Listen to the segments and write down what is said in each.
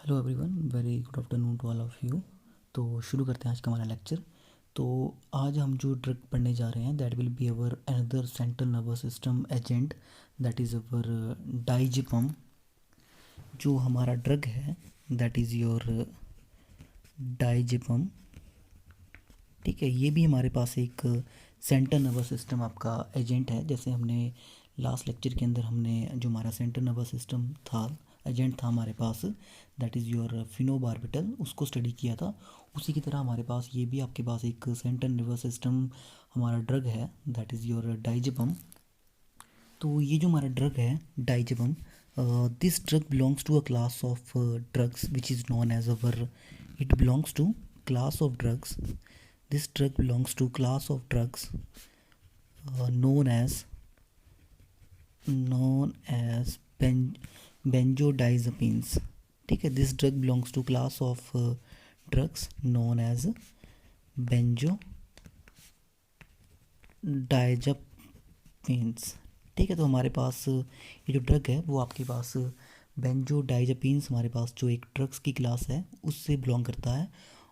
Hello everyone, very good afternoon to all of you. तो शुरू करते हैं आज का हमारा लेक्चर। तो आज हम जो ड्रग पढ़ने जा रहे हैं that will be our another central nervous system agent, that is our diazepam. जो हमारा ड्रग है दैट इज़ योर डाइजिपम। ठीक है, ये भी हमारे पास एक सेंट्रल नर्वस सिस्टम आपका एजेंट है। जैसे हमने लास्ट लेक्चर के अंदर हमने जो हमारा सेंट्रल नर्वस सिस्टम था, एजेंट था हमारे पास, दैट इज़ योर फिनोबार्बिटल, उसको स्टडी किया था। उसी की तरह हमारे पास ये भी आपके पास एक सेंट्रल नर्वस सिस्टम हमारा ड्रग है, दैट इज़ योर डाइजिपम। तो ये जो हमारा ड्रग है diazepam, this drug belongs to a class of drugs which is known as our, it belongs to class of drugs. This drug belongs to class of drugs known as benzodiazepines. ठीक है, this drug belongs to class of drugs known as benzodiazepines. ठीक है, तो हमारे पास ये जो drug है वो आपके पास बेंजोडाइजेपिन्स, हमारे पास जो एक ड्रग्स की क्लास है उससे बिलोंग करता है।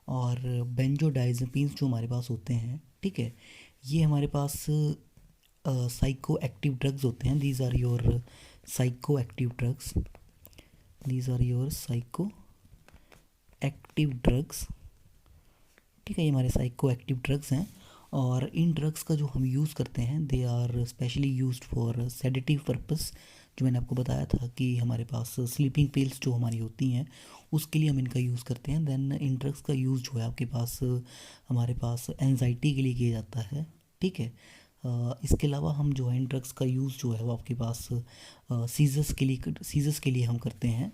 और बेंजोडाइजेपिन्स जो हमारे पास होते हैं, ठीक है, ये हमारे पास साइको एक्टिव ड्रग्स होते हैं। These are your psychoactive drugs, these are your psychoactive drugs. ठीक है, ये हमारे साइको एक्टिव ड्रग्स हैं। और इन ड्रग्स का जो हम यूज़ करते हैं they are specially used for sedative purpose. जो मैंने आपको बताया था कि हमारे पास स्लीपिंग पिल्स जो हमारी होती हैं उसके लिए हम इनका यूज़ करते हैं। देन इन ड्रग्स का यूज़ जो है आपके पास हमारे पास एंजाइटी के लिए किया जाता है। ठीक है, इसके अलावा हम जो है इन ड्रग्स का यूज़ जो है वो आपके पास सीजर्स के लिए हम करते हैं।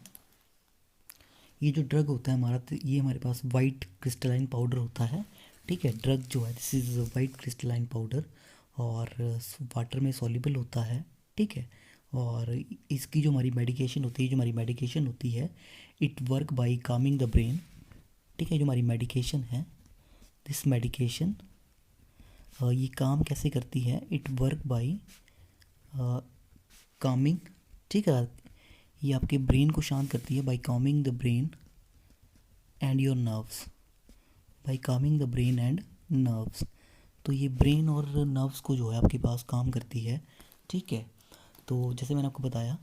ये जो ड्रग होता है हमारा, तो ये हमारे पास वाइट क्रिस्टलाइन पाउडर होता है। ठीक है, ड्रग जो है this is white crystalline powder और वाटर में सॉल्युबल होता है। ठीक है, और इसकी जो हमारी मेडिकेशन होती है it work by calming the brain. ठीक है, जो हमारी मेडिकेशन है दिस मेडिकेशन ये काम कैसे करती है, इट वर्क बाय कामिंग। ठीक है, ये आपके ब्रेन को शांत करती है by calming the brain and your nerves, by calming the brain and nerves. तो ये ब्रेन और नर्व्स को जो है आपके पास काम करती है। ठीक है, तो जैसे मैंने आपको बताया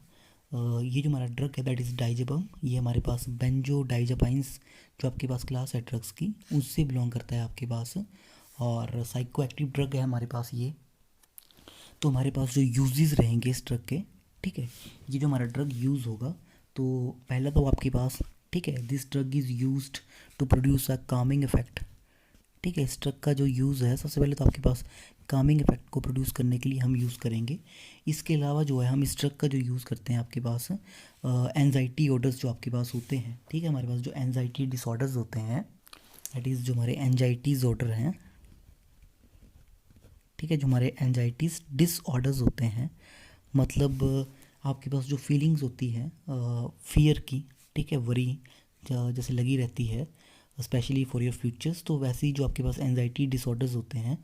ये जो हमारा ड्रग है दैट इज़ डाइजेपम, ये हमारे पास बेंजोडाइजेपाइंस जो आपके पास क्लास है ड्रग्स की उससे बिलोंग करता है आपके पास। और साइको एक्टिव ड्रग है हमारे पास ये। तो हमारे पास जो यूजेस रहेंगे इस ड्रग के, ठीक है, ये जो हमारा ड्रग यूज़ होगा तो पहला तो आपके पास, ठीक है, this drug is used to produce a calming effect. ठीक है, इस ड्रग का जो यूज़ है सबसे पहले तो आपके पास कामिंग इफेक्ट को प्रोड्यूस करने के लिए हम यूज़ करेंगे। इसके अलावा जो है हम इस ड्रग का जो यूज़ करते हैं आपके पास एंजाइटी ऑर्डर्स जो आपके पास होते हैं। ठीक है, हमारे पास जो एंजाइटी डिसऑर्डर्स होते हैं दैट इज़ जो हमारे एंजाइटीज़ ऑर्डर हैं। ठीक है, जो हमारे एंजाइटीज़ डिसऑर्डर्स होते हैं, मतलब आपके पास जो फीलिंग्स होती है फियर की, ठीक है, वरी जैसे लगी रहती है स्पेशली फॉर योर फ्यूचर्स, तो वैसे ही जो आपके पास एंजाइटी डिसऑर्डर्स होते हैं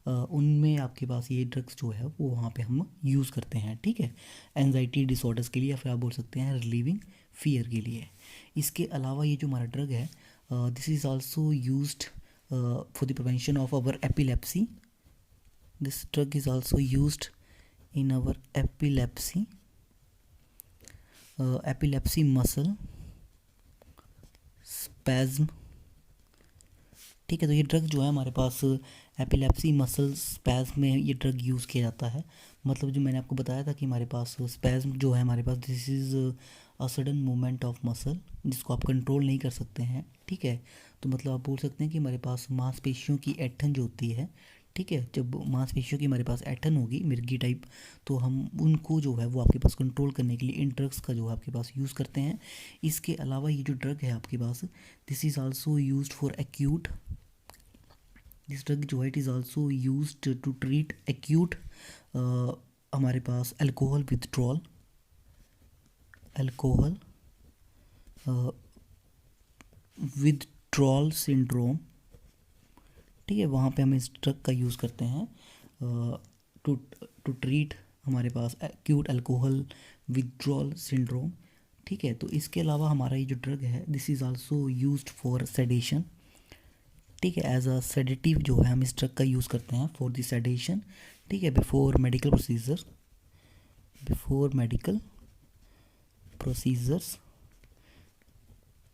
उनमें आपके पास ये ड्रग्स जो है वो वहाँ पे हम यूज़ करते हैं। ठीक है, एंजाइटी डिसऑर्डर्स के लिए या फिर आप बोल सकते हैं रिलीविंग फियर के लिए। इसके अलावा ये जो हमारा ड्रग है this is also used for the prevention of our epilepsy. This drug is also used in our epilepsy muscle spasm। ठीक है, तो ये ड्रग जो है हमारे पास एपिलेप्सी मसल स्पैज्म में ये ड्रग यूज़ किया जाता है। मतलब जो मैंने आपको बताया था कि हमारे पास स्पैज्म जो है हमारे पास this is a sudden movement of muscle जिसको आप कंट्रोल नहीं कर सकते हैं। ठीक है, तो मतलब आप बोल सकते हैं कि हमारे पास मांसपेशियों की ऐंठन जो होती है, ठीक है, जब मांसपेशियों की हमारे पास ऐंठन होगी मिर्गी टाइप, तो हम उनको जो है वो आपके पास कंट्रोल करने के लिए इन ड्रग्स का जो है आपके पास यूज़ करते हैं। इसके अलावा ये जो ड्रग है आपके पास this is also used for acute, this drug जो है it is also used to treat acute हमारे पास alcohol withdrawal, alcohol withdrawal syndrome. ठीक है, वहाँ पे हम इस ड्रग का यूज़ करते हैं टू टू ट्रीट हमारे पास एक्यूट अल्कोहल विथड्रॉल सिंड्रोम। ठीक है। तो इसके अलावा हमारा ये जो ड्रग है this is also used for sedation, ठीक है। एज अ सेडेटिव जो है हम इस ड्रग का यूज़ करते हैं फॉर द सेडेशन, ठीक है, बिफोर मेडिकल प्रोसीजर्स,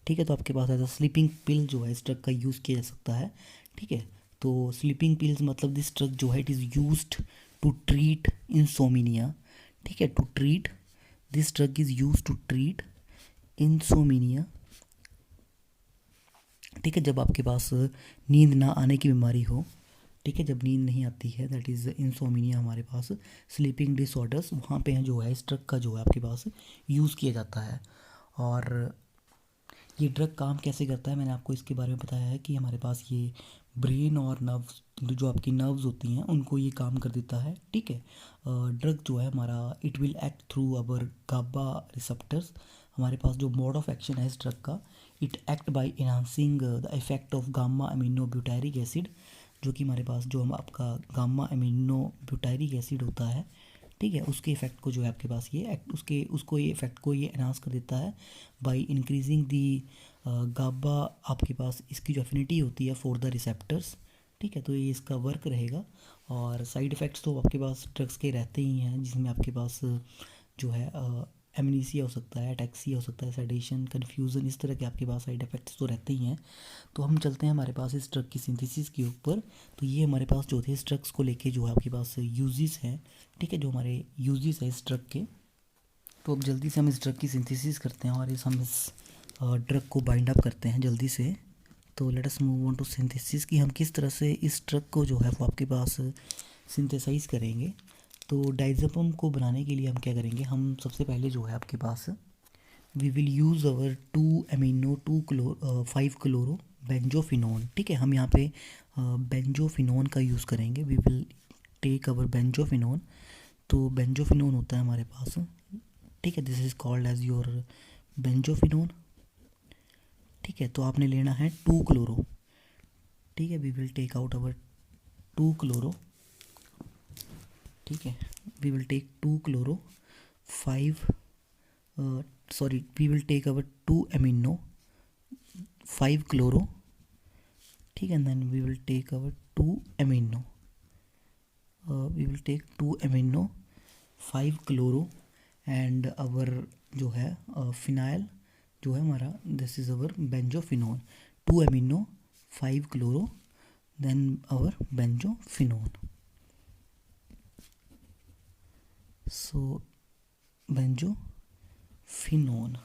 ठीक है। तो आपके पास एज अ स्लीपिंग पिल जो है इस ड्रग का यूज़ किया जा सकता है, ठीक है। तो स्लीपिंग पिल्स मतलब दिस ड्रग जो है it is used to treat insomnia, ठीक है, to treat, this drug is used to treat insomnia, ठीक है। जब आपके पास नींद ना आने की बीमारी हो, ठीक है, जब नींद नहीं आती है दैट इज़ इंसोमिनिया हमारे पास, स्लीपिंग डिसऑर्डर्स, वहाँ पे जो है इस ड्रग का जो है आपके पास यूज़ किया जाता है। और ये ड्रग काम कैसे करता है मैंने आपको इसके बारे में बताया है कि हमारे पास ये ब्रेन और नर्व्स, जो आपकी नर्व्स होती हैं उनको ये काम कर देता है, ठीक है। ड्रग जो है हमारा it will act through our GABA receptors, हमारे पास जो मोड ऑफ एक्शन है इस ड्रग का, it act by enhancing the effect of gamma amino butyric acid, जो कि हमारे पास जो हम आपका गामा अमीनो ब्यूटारिक एसिड होता है, ठीक है, उसके इफेक्ट को जो है आपके पास ये एक्ट उसके उसको ये इफेक्ट को ये एनहांस कर देता है बाय इंक्रीजिंग दी गाबा, आपके पास इसकी जो एफिनिटी होती है फॉर द रिसेप्टर्स, ठीक है। तो ये इसका वर्क रहेगा। और साइड इफ़ेक्ट्स तो आपके पास ड्रग्स के रहते ही हैं, जिसमें आपके पास जो है एमनीसिया हो सकता है, टैक्सी हो सकता है, सेडेशन, कन्फ्यूज़न, इस तरह के आपके पास साइड इफ़ेक्ट्स तो रहते ही हैं। तो हम चलते हैं हमारे पास इस ड्रग की सिंथेसिस के ऊपर। तो ये हमारे पास जो थे इस ड्रग्स को लेके जो है आपके पास यूजेस हैं, ठीक है, जो हमारे यूजेस है इस ड्रग के। तो अब जल्दी से हम इस ड्रग की सिंथेसिस करते हैं और हम इस ड्रग को बाइंड अप करते हैं जल्दी से। तो let us move on to synthesis कि हम किस तरह से इस ड्रग को जो है वो आपके पास सिंथेसाइज करेंगे। तो डाइज़ेपम को बनाने के लिए हम क्या करेंगे, हम सबसे पहले जो है आपके पास we will use our 5 chloro benzophenone, ठीक है। हम यहाँ पे बेंजोफिनोन का यूज़ करेंगे, we will take our benzophenone. तो बेंजोफिनोन होता है हमारे पास, ठीक है, this is called as your benzophenone, ठीक है। तो आपने लेना है 2 क्लोरो, ठीक है, we will take out our 2 chloro, ठीक है, we will take 2 chloro 5 we will take our 2 amino 5 chloro, ठीक है, and then we will take our 2 amino we will take 2 amino 5 chloro and our जो है phenyl जो है हमारा, this is our benzophenone, 2 amino 5 chloro then our benzophenone. So benzophenone,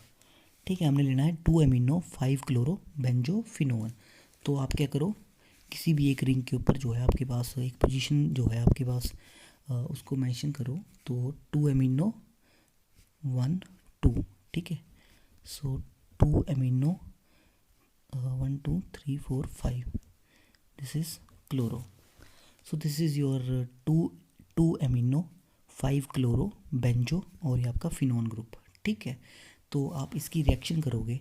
ठीक है, हमने लेना है 2 एमिनो 5 क्लोरो बेंजोफिनोन। तो आप क्या करो, किसी भी एक रिंग के ऊपर जो है आपके पास एक पोजीशन जो है आपके पास उसको मेंशन करो। तो 2 एमिनो 1 2, ठीक है। So 2 amino 1 2 3 4 5, this is chloro. So this is your 2 amino 5 chloro benzo और ये आपका फिनोन ग्रुप, ठीक है। तो आप इसकी रिएक्शन करोगे,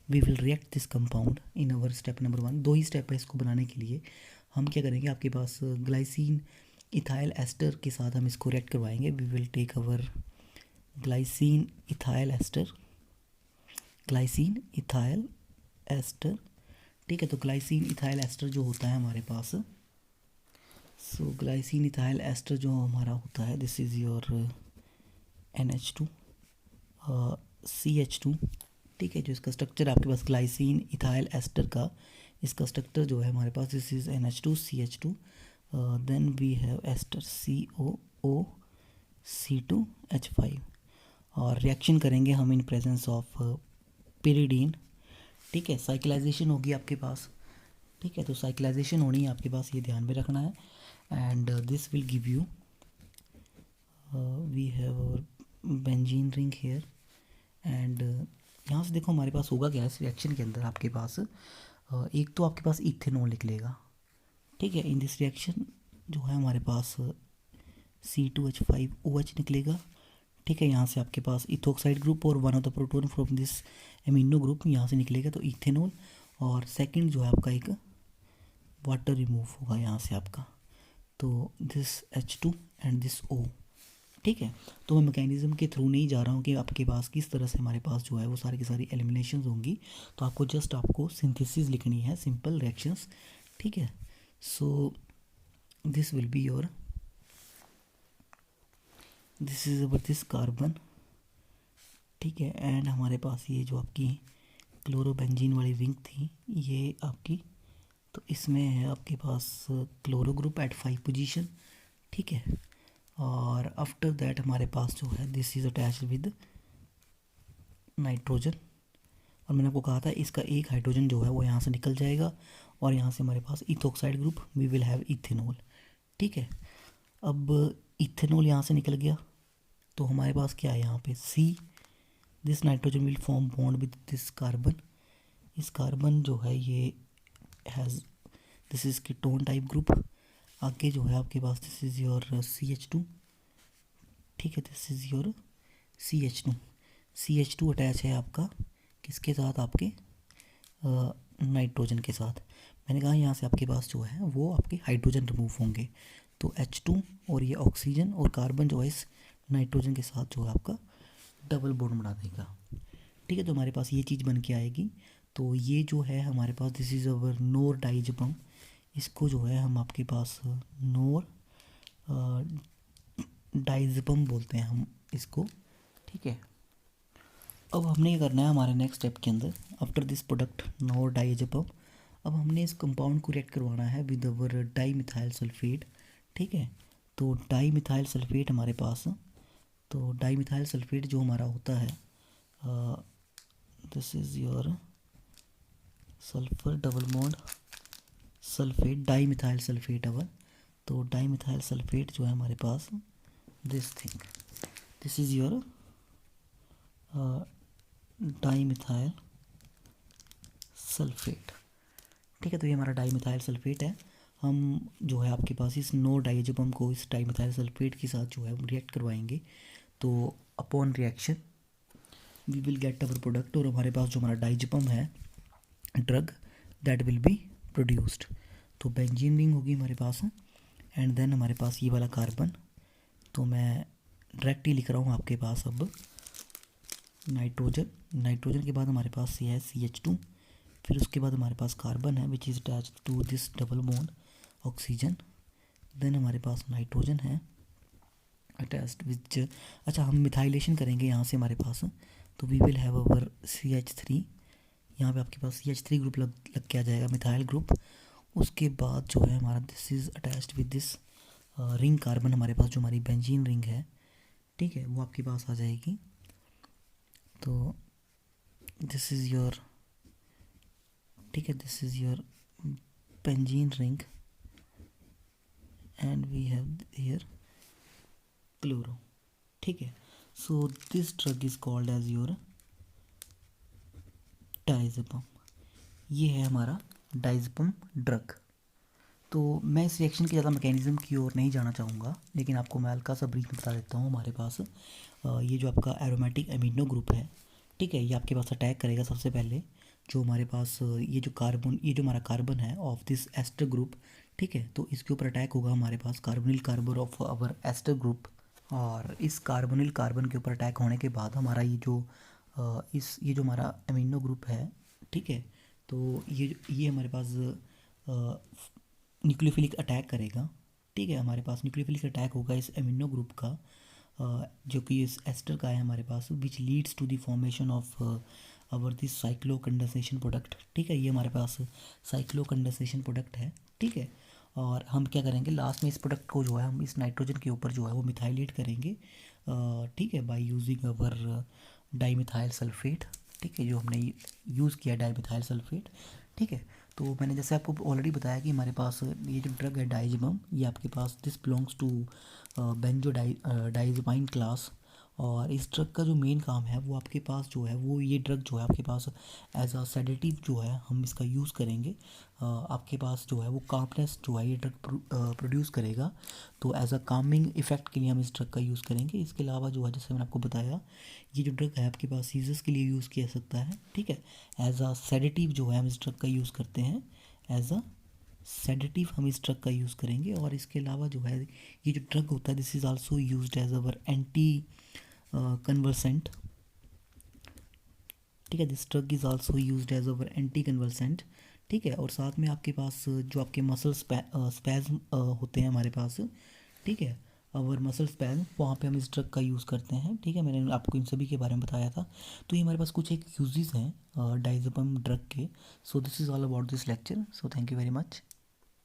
we will react this compound in our step number 1। 2 ही स्टेप है इसको बनाने के लिए। हम क्या करेंगे, आपके पास ग्लाइसिन इथाइल एस्टर के साथ हम इसको रिएक्ट करवाएंगे। We will take our glycine ethyl ester, ठीक है। तो ग्लाइसिन इथाइल एस्टर जो होता है हमारे पास, सो ग्लाइसिन इथाइल एस्टर जो हमारा होता है this is your NH2 CH2, ठीक है। जो इसका स्ट्रक्चर आपके पास ग्लाइसिन इथाइल एस्टर का इसका स्ट्रक्चर जो है हमारे पास this is NH2 CH2 then we have ester COO C2H5 और रिएक्शन करेंगे हम इन प्रेजेंस ऑफ पिरिडीन, ठीक है। साइक्लाइजेशन होगी आपके पास, ठीक है। तो साइक्लाइजेशन होनी है आपके पास, ये ध्यान में रखना है। And this will give you we have benzene ring here and यहाँ से देखो हमारे पास होगा क्या इस रिएक्शन के अंदर, आपके पास एक तो आपके पास इथेनॉल निकलेगा, ठीक है। इन दिस रिएक्शन जो है हमारे पास C2H5OH निकलेगा, ठीक है। यहाँ से आपके पास इथोक्साइड ग्रुप और one of the proton from this amino group यहाँ से निकलेगा, तो इथेनॉल। और सेकंड जो है आपका एक वाटर रिमूव होगा यहाँ से आपका, तो this H2 and this O, ठीक है। तो मैं मैकेनिज़्म के थ्रू नहीं जा रहा हूँ कि आपके पास किस तरह से हमारे पास जो है वो सारी की सारी एलिमिनेशंस होंगी। तो आपको जस्ट आपको सिंथेसिस लिखनी है, सिंपल रिएक्शंस, ठीक है। So this will be your, this is our this carbon, ठीक है। एंड हमारे पास ये जो आपकी क्लोरोबेंजीन वाली रिंग थी ये आपकी, तो इसमें है आपके पास क्लोरो ग्रुप एट 5 पोजीशन, ठीक है। और आफ्टर दैट हमारे पास जो है this is attached with nitrogen, और मैंने आपको कहा था इसका एक हाइड्रोजन जो है वो यहाँ से निकल जाएगा और यहाँ से हमारे पास ethoxide group, we will have ethanol, ठीक है। अब इथेनॉल यहाँ से निकल गया तो हमारे पास क्या है यहाँ पे see, this nitrogen will form bond with this carbon, इस कार्बन जो है ये has, this is ketone type group. आगे जो है आपके पास दिस इज़ योर CH2, ठीक है, this is your CH2, CH2 attach है आपका किसके साथ, आपके नाइट्रोजन के साथ। मैंने कहा यहाँ से आपके पास जो है वो आपके हाइड्रोजन रिमूव होंगे, तो H2 और ये ऑक्सीजन और कार्बन जो है इस नाइट्रोजन के साथ जो है आपका डबल बॉन्ड बना देगा, ठीक है। तो हमारे पास ये चीज़ बन के आएगी। तो ये जो है हमारे पास दिस इज़ अवर नोर डाइज़ेपम, इसको जो है हम आपके पास नोर डाइज़ेपम बोलते हैं हम इसको, ठीक है। अब हमने ये करना है हमारे नेक्स्ट स्टेप के अंदर, आफ्टर दिस प्रोडक्ट नोर डाइज़ेपम, अब हमने इस कंपाउंड को रिएक्ट करवाना है with our die methyl sulphate, ठीक है। तो डाई मिथाइल सल्फेट हमारे पास, तो डाई मिथाइल सल्फेट जो हमारा होता है this is your sulphur double bond sulphate, di methyl sulphate our, तो डाई मिथाइल सल्फेट जो है हमारे पास this thing, this is your di methyl sulphate, ठीक है। तो ये हमारा डाई मिथाइल सल्फेट है। हम जो है आपके पास इस नो डाइज़ेपम को इस डाई मिथाइल सल्फेट के साथ जो है हम रिएक्ट करवाएंगे, तो upon reaction we will get our product, और हमारे पास जो हमारा डाइज़ेपम है drug that will be produced. तो बेंजीन रिंग होगी हमारे पास, एंड देन हमारे पास ये वाला कार्बन, तो मैं डायरेक्ट ही लिख रहा हूँ आपके पास अब नाइट्रोजन, नाइट्रोजन के बाद हमारे पास ये है CH2, फिर उसके बाद हमारे पास कार्बन है which is attach to this double bond oxygen, then हमारे पास नाइट्रोजन है अटैच्ड विच, अच्छा हम मिथाइलेशन करेंगे यहाँ से हमारे पास, तो we will have our CH3, यहाँ पे आपके पास CH3 ग्रुप लग के आ जाएगा मिथाइल ग्रुप। उसके बाद जो है हमारा this is attached with this ring carbon, हमारे पास जो हमारी बेंजीन रिंग है, ठीक है, वो आपके पास आ जाएगी। तो दिस इज़ योर, ठीक है, this is your benzene ring and we have here chloro, ठीक है। So this drug is called as your diazepam, ये है हमारा डाइज़ेपम ड्रग। तो मैं इस रिएक्शन के ज़्यादा मैकेनिज़्म की ओर नहीं जाना चाहूँगा, लेकिन आपको मैं हल्का सा ब्रीफ बता देता हूँ। हमारे पास ये जो आपका एरोमेटिक अमीनो ग्रुप है, ठीक है, ये आपके पास अटैक करेगा सबसे पहले जो हमारे पास ये जो कार्बन, ये जो हमारा कार्बन है ऑफ दिस एस्टर ग्रुप, ठीक है। तो इसके ऊपर अटैक होगा हमारे पास carbonyl carbon of our ester group, और इस कार्बोनिल कार्बन के ऊपर अटैक होने के बाद हमारा ये जो ये जो हमारा अमीनो ग्रुप है, ठीक है, तो ये हमारे पास न्यूक्लियोफिलिक अटैक करेगा, ठीक है। हमारे पास न्यूक्लियोफिलिक अटैक होगा इस अमीनो ग्रुप का जो कि इस एस्टर का है हमारे पास, which leads to the formation of our this cyclo condensation product, ठीक है। ये हमारे पास साइक्लो कंडेंसेशन प्रोडक्ट है, ठीक है। और हम क्या करेंगे लास्ट में इस प्रोडक्ट को जो है हम इस नाइट्रोजन के ऊपर जो है वो मिथाइलेट करेंगे, ठीक है, by using our dimethyl sulphate, ठीक है, जो हमने यूज़ किया डाईमिथाइल सल्फेट, ठीक है। तो मैंने जैसे आपको ऑलरेडी बताया कि हमारे पास ये जो ड्रग है डाइज़ेपम, ये आपके पास this belongs to benzodiazepine class, और इस ड्रग का जो मेन काम है वो आपके पास जो है वो ये ड्रग जो है आपके पास एज अ सेडेटिव जो है हम इसका यूज़ करेंगे, आपके पास जो है वो कामनेस जो है ये ड्रग प्रोड्यूस करेगा, तो एज अ कामिंग इफ़ेक्ट के लिए हम इस ड्रग का यूज़ करेंगे। इसके अलावा जो है जैसे मैंने आपको बताया ये जो ड्रग है आपके पास सीजर्स के लिए यूज़ किया जा सकता है, ठीक है। एज अ सेडेटिव जो है हम इस ड्रग का यूज़ करते हैं एज अ सेडेटिव हम इस ड्रग का यूज़ करेंगे। और इसके अलावा जो है ये जो ड्रग होता है this is also used as our anticonvulsant. ठीक है, this drug is also used as our anticonvulsant. ठीक है, और साथ में आपके पास जो आपके मसल स्पैज़म होते हैं हमारे पास, ठीक है, और मसल स्पैज़म वहाँ पे हम इस ड्रग का यूज़ करते हैं। ठीक है, मैंने आपको इन सभी के बारे में बताया था। तो ये हमारे पास कुछ एक यूजेस हैं डाइज़ेपम ड्रग के। सो this is all about this lecture. So thank you very much.